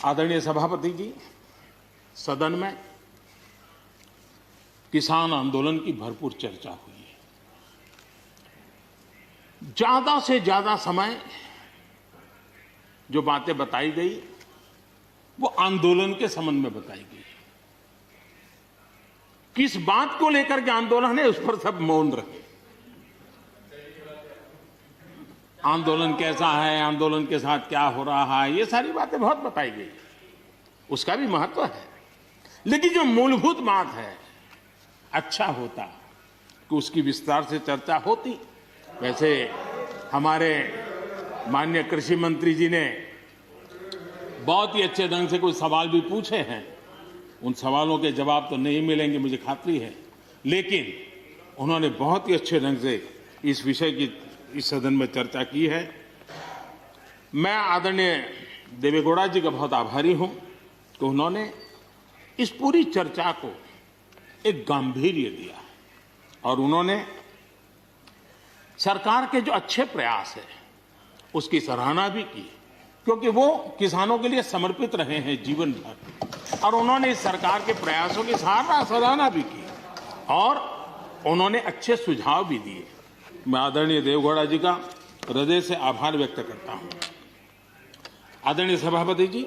आदरणीय सभापति जी, सदन में किसान आंदोलन की भरपूर चर्चा हुई है। ज्यादा से ज्यादा समय जो बातें बताई गई वो आंदोलन के संबंध में बताई गई। किस बात को लेकर के आंदोलन है उस पर सब मौन रहे। आंदोलन कैसा है, आंदोलन के साथ क्या हो रहा है, ये सारी बातें बहुत बताई गई, उसका भी महत्व है। लेकिन जो मूलभूत बात है, अच्छा होता कि उसकी विस्तार से चर्चा होती। वैसे हमारे माननीय कृषि मंत्री जी ने बहुत ही अच्छे ढंग से कुछ सवाल भी पूछे हैं। उन सवालों के जवाब तो नहीं मिलेंगे, मुझे खातरी है, लेकिन उन्होंने बहुत ही अच्छे ढंग से इस विषय की इस सदन में चर्चा की है। मैं आदरणीय देवेगौड़ा जी का बहुत आभारी हूं कि उन्होंने इस पूरी चर्चा को एक गांभीर्य दिया और उन्होंने सरकार के जो अच्छे प्रयास है उसकी सराहना भी की, क्योंकि वो किसानों के लिए समर्पित रहे हैं जीवन भर, और उन्होंने इस सरकार के प्रयासों की सराहना भी की और उन्होंने अच्छे सुझाव भी दिए। मैं आदरणीय देवेगौड़ा जी का हृदय से आभार व्यक्त करता हूं। आदरणीय सभापति जी,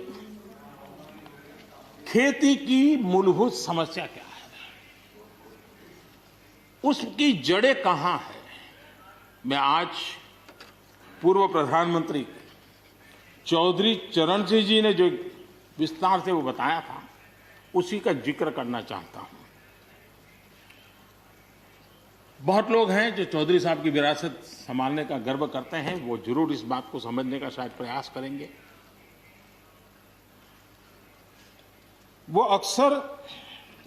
खेती की मूलभूत समस्या क्या है, उसकी जड़ें कहां है, मैं आज पूर्व प्रधानमंत्री चौधरी चरण सिंह जी ने जो विस्तार से वो बताया था उसी का जिक्र करना चाहता हूं। बहुत लोग हैं जो चौधरी साहब की विरासत संभालने का गर्व करते हैं, वो जरूर इस बात को समझने का शायद प्रयास करेंगे। वो अक्सर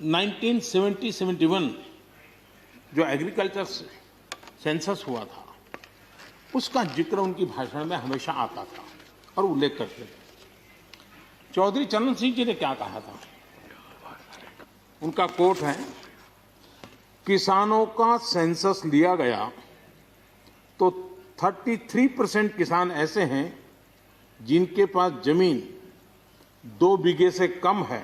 1970-71 जो एग्रीकल्चर सेंसस हुआ था उसका जिक्र उनकी भाषण में हमेशा आता था और उल्लेख करते थे। चौधरी चरण सिंह जी ने क्या कहा था, उनका कोट है, किसानों का सेंसस लिया गया तो 33% किसान ऐसे हैं जिनके पास जमीन 2 बीघे से कम है,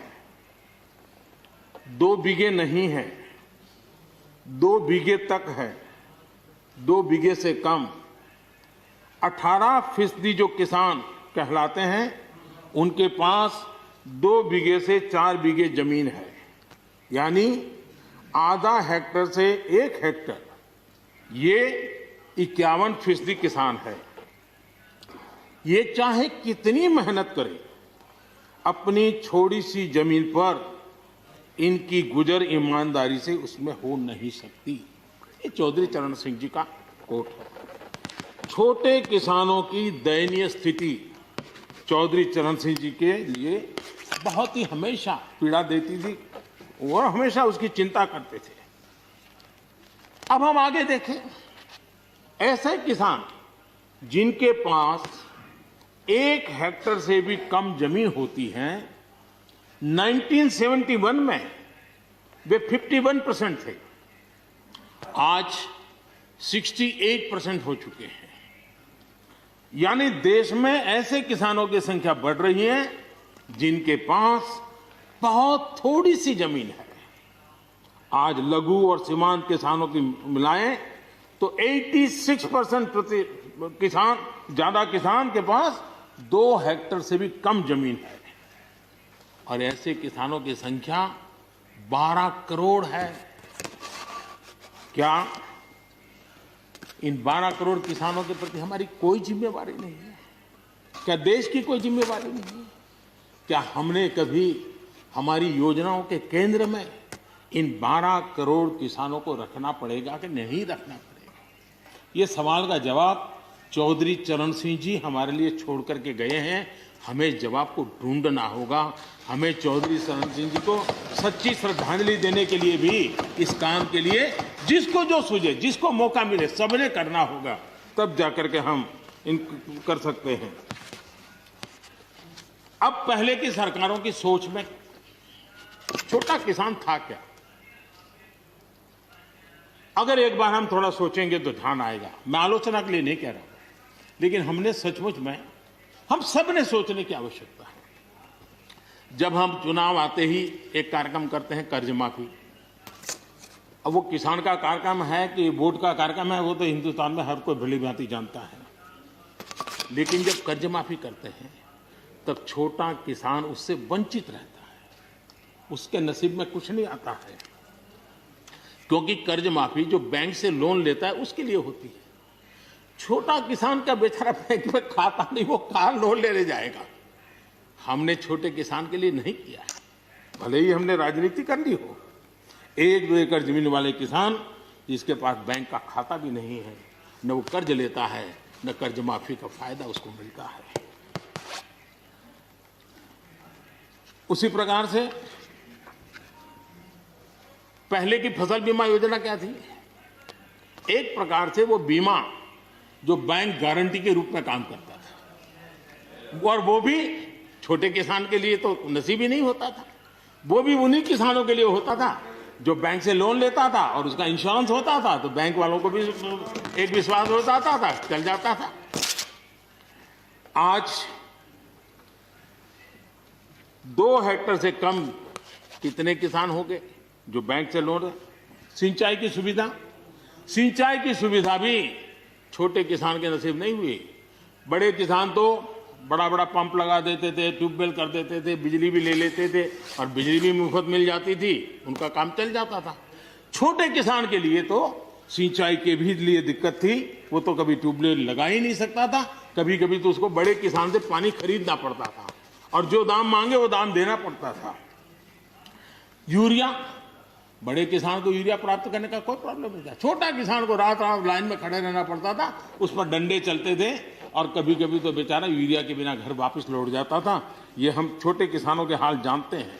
2 बीघे नहीं है, 2 बीघे तक है, 2 बीघे से कम। 18% जो किसान कहलाते हैं उनके पास 2 बीघे से 4 बीघे जमीन है, यानी आधा हेक्टर से 1 हेक्टर, ये 51% किसान है। ये चाहे कितनी मेहनत करे, अपनी छोटी सी जमीन पर इनकी गुजर ईमानदारी से उसमें हो नहीं सकती। ये चौधरी चरण सिंह जी का कोट है। छोटे किसानों की दयनीय स्थिति चौधरी चरण सिंह जी के लिए बहुत ही हमेशा पीड़ा देती थी और हमेशा उसकी चिंता करते थे। अब हम आगे देखें, ऐसे किसान जिनके पास 1 हेक्टर से भी कम जमीन होती है, 1971 में वे 51% थे, आज 68% हो चुके हैं। यानी देश में ऐसे किसानों की संख्या बढ़ रही है जिनके पास बहुत थोड़ी सी जमीन है। आज लघु और सीमांत किसानों की मिलाएं तो 86% ज्यादा किसान के पास 2 हेक्टर से भी कम जमीन है, और ऐसे किसानों की संख्या 12 करोड़ है। क्या इन 12 करोड़ किसानों के प्रति हमारी कोई जिम्मेवारी नहीं है? क्या देश की कोई जिम्मेवारी नहीं है? क्या हमने कभी हमारी योजनाओं के केंद्र में इन 12 करोड़ किसानों को रखना पड़ेगा कि नहीं रखना पड़ेगा? ये सवाल का जवाब चौधरी चरण सिंह जी हमारे लिए छोड़ करके गए हैं। हमें जवाब को ढूंढना होगा। हमें चौधरी चरण सिंह जी को सच्ची श्रद्धांजलि देने के लिए भी इस काम के लिए जिसको जो सूझे, जिसको मौका मिले, सबने करना होगा, तब जाकर के हम इन कर सकते हैं। अब पहले की सरकारों की सोच में छोटा किसान था क्या? अगर एक बार हम थोड़ा सोचेंगे तो ध्यान आएगा। मैं आलोचना के लिए नहीं कह रहा हूं, लेकिन हमने सचमुच में हम सब ने सोचने की आवश्यकता है। जब हम चुनाव आते ही एक कार्यक्रम करते हैं कर्ज माफी। अब वो किसान का कार्यक्रम है कि वोट का कार्यक्रम है, वो तो हिंदुस्तान में हर कोई भली भांति जानता है। लेकिन जब कर्ज माफी करते हैं तब छोटा किसान उससे वंचित रहता है, उसके नसीब में कुछ नहीं आता है, क्योंकि कर्ज माफी जो बैंक से लोन लेता है उसके लिए होती है। छोटा किसान का बेचारा बैंक में खाता नहीं, वो कहाँ लोन लेने जाएगा। हमने छोटे किसान के लिए नहीं किया है, भले ही हमने राजनीति कर ली हो। 1-2 एकड़ जमीन वाले किसान जिसके पास बैंक का खाता भी नहीं है, न वो कर्ज लेता है, न कर्ज माफी का फायदा उसको मिलता है। उसी प्रकार से पहले की फसल बीमा योजना क्या थी? एक प्रकार से वो बीमा जो बैंक गारंटी के रूप में काम करता था, और वो भी छोटे किसान के लिए तो नसीब ही नहीं होता था। वो भी उन्हीं किसानों के लिए होता था जो बैंक से लोन लेता था और उसका इंश्योरेंस होता था, तो बैंक वालों को भी एक विश्वास होता था, चल जाता था। आज 2 हेक्टेयर से कम कितने किसान हो गए जो बैंक से लोन? सिंचाई की सुविधा भी छोटे किसान के नसीब नहीं हुई। बड़े किसान तो बड़ा बड़ा पंप लगा देते थे, ट्यूबवेल कर देते थे, बिजली भी ले लेते थे और बिजली भी मुफ्त मिल जाती थी, उनका काम चल जाता था। छोटे किसान के लिए तो सिंचाई के भी लिए दिक्कत थी, वो तो कभी ट्यूबवेल लगा ही नहीं सकता था, कभी कभी तो उसको बड़े किसान से पानी खरीदना पड़ता था और जो दाम मांगे वो दाम देना पड़ता था। यूरिया, बड़े किसान को यूरिया प्राप्त करने का कोई प्रॉब्लम नहीं था, छोटा किसान को रात रात लाइन में खड़े रहना पड़ता था, उस पर डंडे चलते थे और कभी कभी तो बेचारा यूरिया के बिना घर वापस लौट जाता था। ये हम छोटे किसानों के हाल जानते हैं।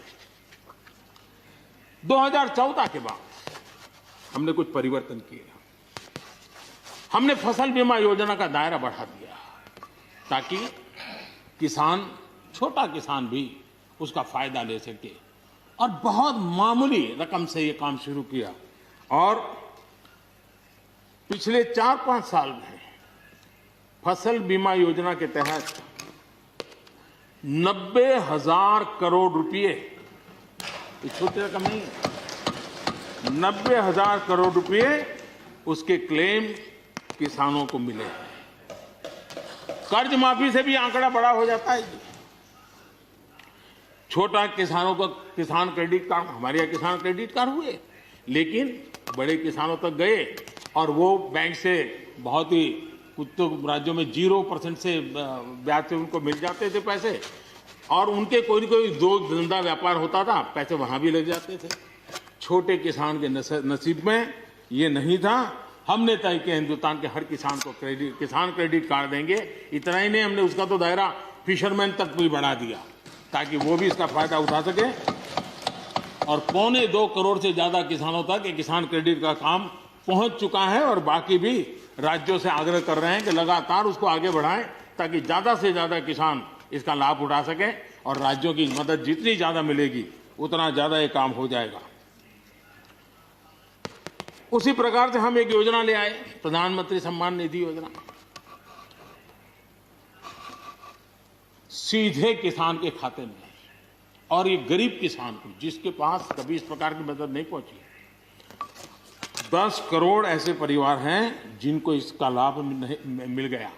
2014 के बाद हमने कुछ परिवर्तन किए। हमने फसल बीमा योजना का दायरा बढ़ा दिया ताकि किसान, छोटा किसान भी उसका फायदा ले सके, और बहुत मामूली रकम से ये काम शुरू किया। और पिछले 4-5 साल में फसल बीमा योजना के तहत 90,000 करोड़ रुपए, ये छोटी रकम नहीं है, 90,000 करोड़ रुपए उसके क्लेम किसानों को मिले हैं। कर्ज माफी से भी आंकड़ा बड़ा हो जाता है। छोटा किसानों को किसान क्रेडिट कार्ड, हमारे यहाँ किसान क्रेडिट कार्ड हुए, लेकिन बड़े किसानों तक गए और वो बैंक से बहुत ही, कुछ तो राज्यों में 0% से ब्याज से उनको मिल जाते थे पैसे, और उनके कोई न कोई दो धंधा व्यापार होता था, पैसे वहां भी लग जाते थे। छोटे किसान के नसीब में ये नहीं था। हमने तय किया हिंदुस्तान के हर किसान को किसान क्रेडिट कार्ड देंगे। इतना ही नहीं, हमने उसका तो दायरा फिशरमैन तक भी बढ़ा दिया ताकि वो भी इसका फायदा उठा सके। और 2.25 करोड़ से ज्यादा किसानों तक ये किसान क्रेडिट का काम पहुंच चुका है, और बाकी भी राज्यों से आग्रह कर रहे हैं कि लगातार उसको आगे बढ़ाएं ताकि ज्यादा से ज्यादा किसान इसका लाभ उठा सके, और राज्यों की मदद जितनी ज्यादा मिलेगी उतना ज्यादा ये काम हो जाएगा। उसी प्रकार से हम एक योजना ले आए, प्रधानमंत्री सम्मान निधि योजना। सीधे किसान के खाते में, और ये गरीब किसान को, जिसके पास कभी इस प्रकार की मदद नहीं पहुंची। 10 करोड़ ऐसे परिवार हैं जिनको इसका लाभ मिल गया।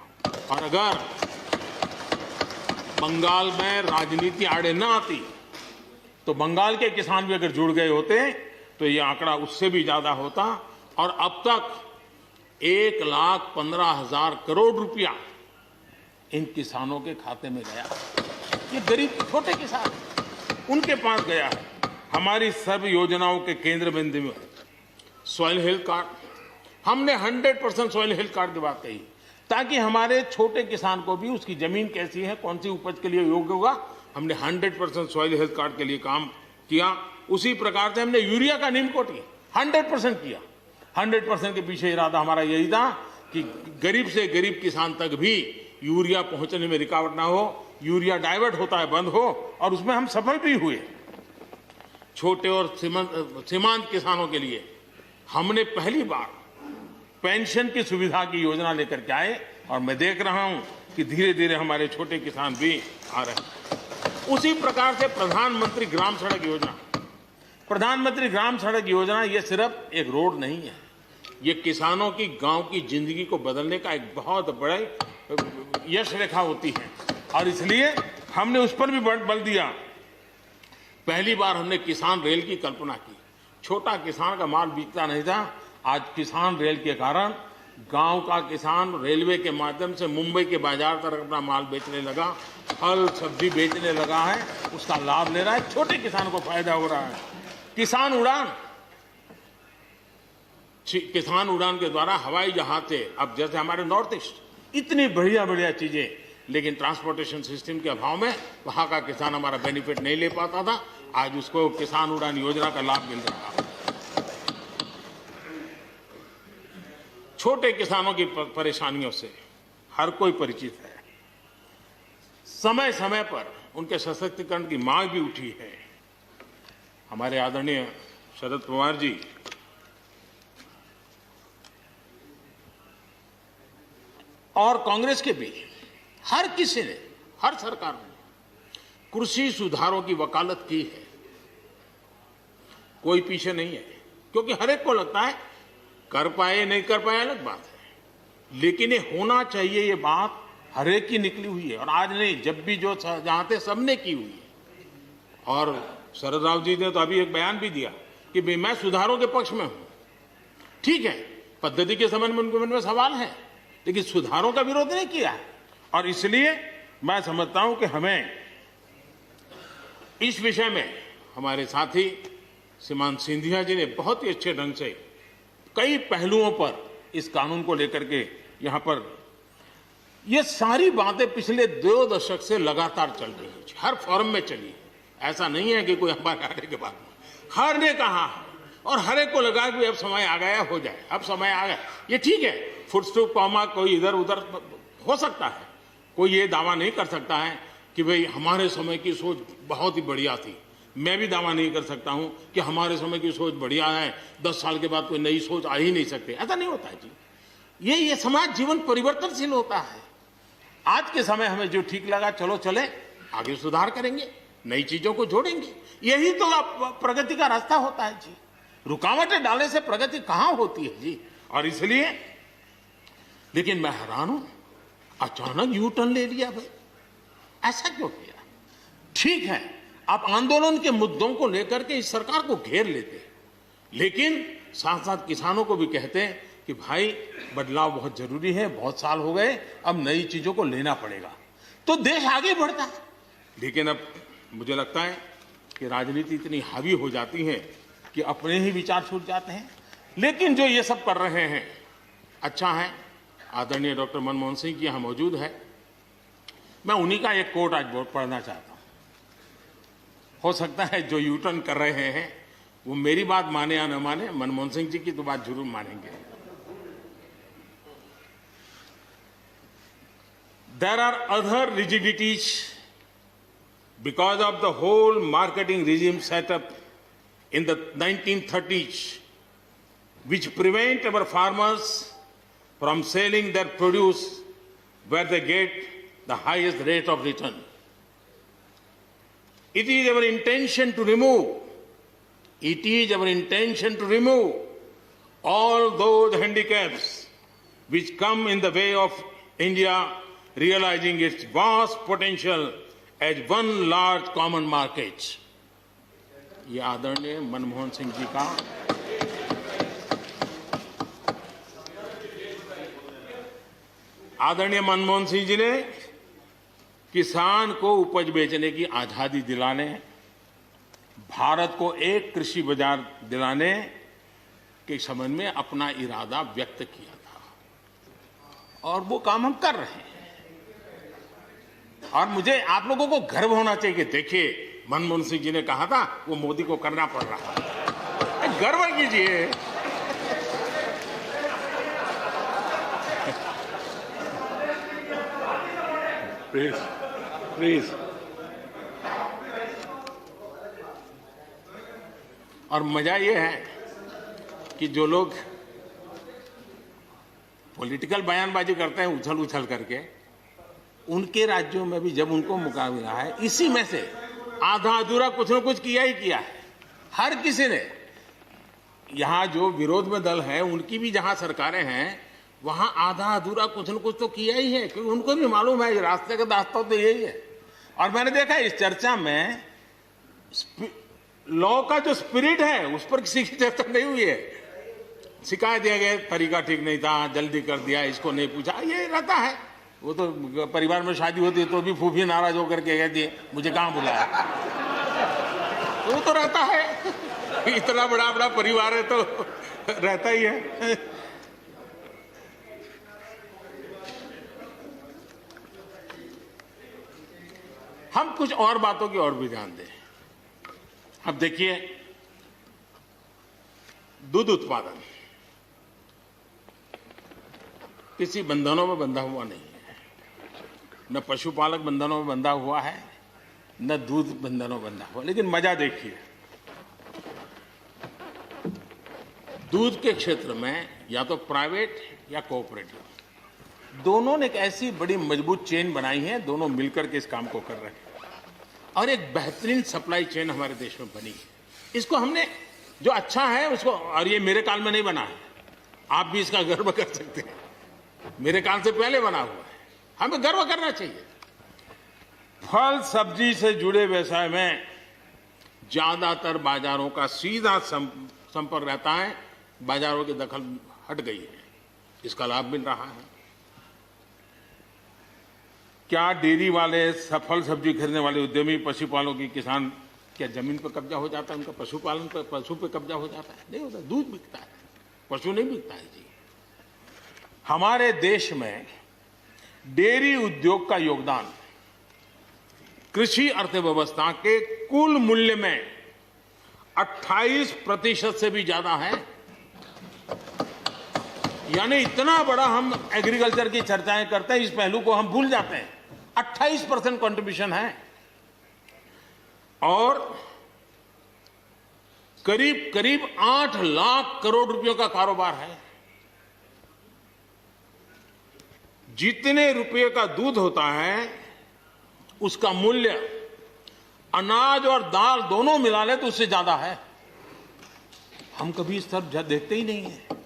और अगर बंगाल में राजनीति आड़े न आती तो बंगाल के किसान भी अगर जुड़ गए होते तो ये आंकड़ा उससे भी ज्यादा होता। और अब तक 1,15,000 करोड़ रुपया इन किसानों के खाते में गया। ये गरीब छोटे किसान, उनके पास गया है। हमारी सब योजनाओं के केंद्र बिंदु में सॉइल हेल्थ कार्ड, हमने 100% सॉइल हेल्थ कार्ड की बात कही ताकि हमारे छोटे किसान को भी उसकी जमीन कैसी है, कौन सी उपज के लिए योग्य होगा, हमने 100% सॉइल हेल्थ कार्ड के लिए काम किया। उसी प्रकार से हमने यूरिया का नीम कोटिंग 100% किया। 100% के पीछे इरादा हमारा यही था कि गरीब से गरीब किसान तक भी यूरिया पहुंचने में रुकावट ना हो, यूरिया डाइवर्ट होता है बंद हो, और उसमें हम सफल भी हुए। छोटे और सीमांत किसानों के लिए हमने पहली बार पेंशन की सुविधा की योजना लेकर के आए, और मैं देख रहा हूं कि धीरे धीरे हमारे छोटे किसान भी आ रहे हैं। उसी प्रकार से प्रधानमंत्री ग्राम सड़क योजना, प्रधानमंत्री ग्राम सड़क योजना ये सिर्फ एक रोड नहीं है, ये किसानों की गांव की जिंदगी को बदलने का एक बहुत बड़ा यश रेखा होती है और इसलिए हमने उस पर भी बल दिया। पहली बार हमने किसान रेल की कल्पना की। छोटा किसान का माल बिकता नहीं था, आज किसान रेल के कारण गांव का किसान रेलवे के माध्यम से मुंबई के बाजार तक अपना माल बेचने लगा, फल सब्जी बेचने लगा है, उसका लाभ ले रहा है, छोटे किसान को फायदा हो रहा है। किसान उड़ान के द्वारा हवाई जहाज से अब जैसे हमारे नॉर्थ ईस्ट इतनी बढ़िया बढ़िया चीजें, लेकिन ट्रांसपोर्टेशन सिस्टम के अभाव में वहां का किसान हमारा बेनिफिट नहीं ले पाता था। आज उसको किसान उड़ान योजना का लाभ मिल रहा है। छोटे किसानों की परेशानियों से हर कोई परिचित है। समय समय पर उनके सशक्तिकरण की मांग भी उठी है। हमारे आदरणीय शरद पवार जी और कांग्रेस के भी हर किसी ने, हर सरकार ने कृषि सुधारों की वकालत की है। कोई पीछे नहीं है, क्योंकि हर एक को लगता है कर पाए नहीं कर पाए अलग बात है, लेकिन ये होना चाहिए, ये बात हर एक की निकली हुई है। और आज नहीं, जब भी जो जहां थे सबने की हुई है। और शरद राव जी ने तो अभी एक बयान भी दिया कि भाई मैं सुधारों के पक्ष में हूं। ठीक है, पद्धति के संबंध में उनके मन में सवाल है, लेकिन सुधारों का विरोध नहीं किया है। और इसलिए मैं समझता हूं कि हमें इस विषय में हमारे साथी श्रीमान सिंधिया जी ने बहुत ही अच्छे ढंग से कई पहलुओं पर इस कानून को लेकर के यहां पर ये सारी बातें पिछले 2 दशक से लगातार चल रही है, हर फोरम में चली है। ऐसा नहीं है कि कोई हमारे आने के बाद हर ने कहा और हर एक को लगा कि अब समय आ गया, हो जाए, अब समय आ गया। ये ठीक है, फुट स्टॉप कॉमा कोई इधर उधर हो सकता है, कोई ये दावा नहीं कर सकता है कि भाई हमारे समय की सोच बहुत ही बढ़िया थी। मैं भी दावा नहीं कर सकता हूं कि हमारे समय की सोच बढ़िया है, 10 साल के बाद कोई नई सोच आ ही नहीं सकती। ऐसा नहीं होता है जी। ये समाज जीवन परिवर्तनशील होता है। आज के समय हमें जो ठीक लगा चलो चले, आगे सुधार करेंगे, नई चीजों को जोड़ेंगे। यही तो प्रगति का रास्ता होता है जी। रुकावटें डालने से प्रगति कहां होती है जी। और इसलिए, लेकिन मैं हैरान हूं, अचानक यू टर्न ले लिया भाई, ऐसा क्यों किया? ठीक है, आप आंदोलन के मुद्दों को लेकर के इस सरकार को घेर लेते, लेकिन साथ साथ किसानों को भी कहते हैं कि भाई बदलाव बहुत जरूरी है, बहुत साल हो गए, अब नई चीजों को लेना पड़ेगा, तो देश आगे बढ़ता है। लेकिन अब मुझे लगता है कि राजनीति इतनी हावी हो जाती है कि अपने ही विचार छूट जाते हैं। लेकिन जो ये सब कर रहे हैं अच्छा है। आदरणीय डॉक्टर मनमोहन सिंह जी यहाँ मौजूद है, मैं उन्हीं का एक कोट आज पढ़ना चाहता हूं। हो सकता है जो यू टर्न कर रहे हैं वो मेरी बात माने या न माने, मनमोहन सिंह जी की तो बात जरूर मानेंगे। There are other rigidities because of the whole marketing regime set up in the 1930s, which prevent our farmers from selling their produce where they get the highest rate of return. It is our intention to remove all those handicaps which come in the way of India realizing its vast potential as one large common market. ये आदरणीय मनमोहन सिंह जी का आदरणीय मनमोहन सिंह जी ने किसान को उपज बेचने की आजादी दिलाने, भारत को एक कृषि बाजार दिलाने के संबंध में अपना इरादा व्यक्त किया था और वो काम हम कर रहे हैं। और मुझे आप लोगों को गर्व होना चाहिए कि देखिए मनमोहन सिंह जी ने कहा था वो मोदी को करना पड़ रहा है, गर्व कीजिए। Please please. और मजा ये है कि जो लोग पॉलिटिकल बयानबाजी करते हैं उछल उछल करके, उनके राज्यों में भी जब उनको मौका मिला है, इसी में से आधा अधूरा कुछ न कुछ किया ही किया है। हर किसी ने, यहां जो विरोध में दल है उनकी भी जहां सरकारें हैं वहां आधा अधूरा कुछ न कुछ तो किया ही है, क्योंकि उनको भी मालूम है रास्ते का रास्ता तो यही है। और मैंने देखा इस चर्चा में लॉ का जो स्पिरिट है उस पर किसी की चर्चा नहीं हुई है। शिकायत दिया गया तरीका ठीक नहीं था, जल्दी कर दिया, इसको नहीं पूछा, ये रहता है। वो तो परिवार में शादी होती है तो भी फूफी नाराज होकर के कहती है मुझे कहां बुलाया। तो वो तो रहता है, इतना बड़ा बड़ा परिवार है तो रहता ही है। हम कुछ और बातों की ओर भी ध्यान दें। अब देखिए, दूध उत्पादन किसी बंधनों में बंधा हुआ नहीं है, न पशुपालक बंधनों में बंधा हुआ है, न दूध बंधनों में बंधा हुआ। लेकिन मजा देखिए, दूध के क्षेत्र में या तो प्राइवेट या कोऑपरेटिव दोनों ने एक ऐसी बड़ी मजबूत चेन बनाई है, दोनों मिलकर के इस काम को कर रहे हैं और एक बेहतरीन सप्लाई चेन हमारे देश में बनी है। इसको हमने जो अच्छा है उसको, और ये मेरे काल में नहीं बना है, आप भी इसका गर्व कर सकते हैं, मेरे काल से पहले बना हुआ है, हमें गर्व करना चाहिए। फल सब्जी से जुड़े व्यवसाय में ज्यादातर बाजारों का सीधा संपर्क रहता है, बाजारों की दखल हट गई है, इसका लाभ मिल रहा है। क्या डेयरी वाले, फल सब्जी खरीदने वाले उद्यमी, पशुपालकों की किसान, क्या जमीन पर कब्जा हो जाता है उनका? पशुपालन पर, पशु पे कब्जा हो जाता है? नहीं होता, दूध बिकता है, पशु नहीं बिकता है जी। हमारे देश में डेयरी उद्योग का योगदान कृषि अर्थव्यवस्था के कुल मूल्य में 28% से भी ज्यादा है। यानी इतना बड़ा हम एग्रीकल्चर की चर्चाएं करते हैं, इस पहलू को हम भूल जाते हैं। 28% कंट्रीब्यूशन है और करीब करीब 8 लाख करोड़ रुपयों का कारोबार है। जितने रुपये का दूध होता है उसका मूल्य अनाज और दाल दोनों मिला ले तो उससे ज्यादा है। हम कभी इस तरफ देखते ही नहीं है।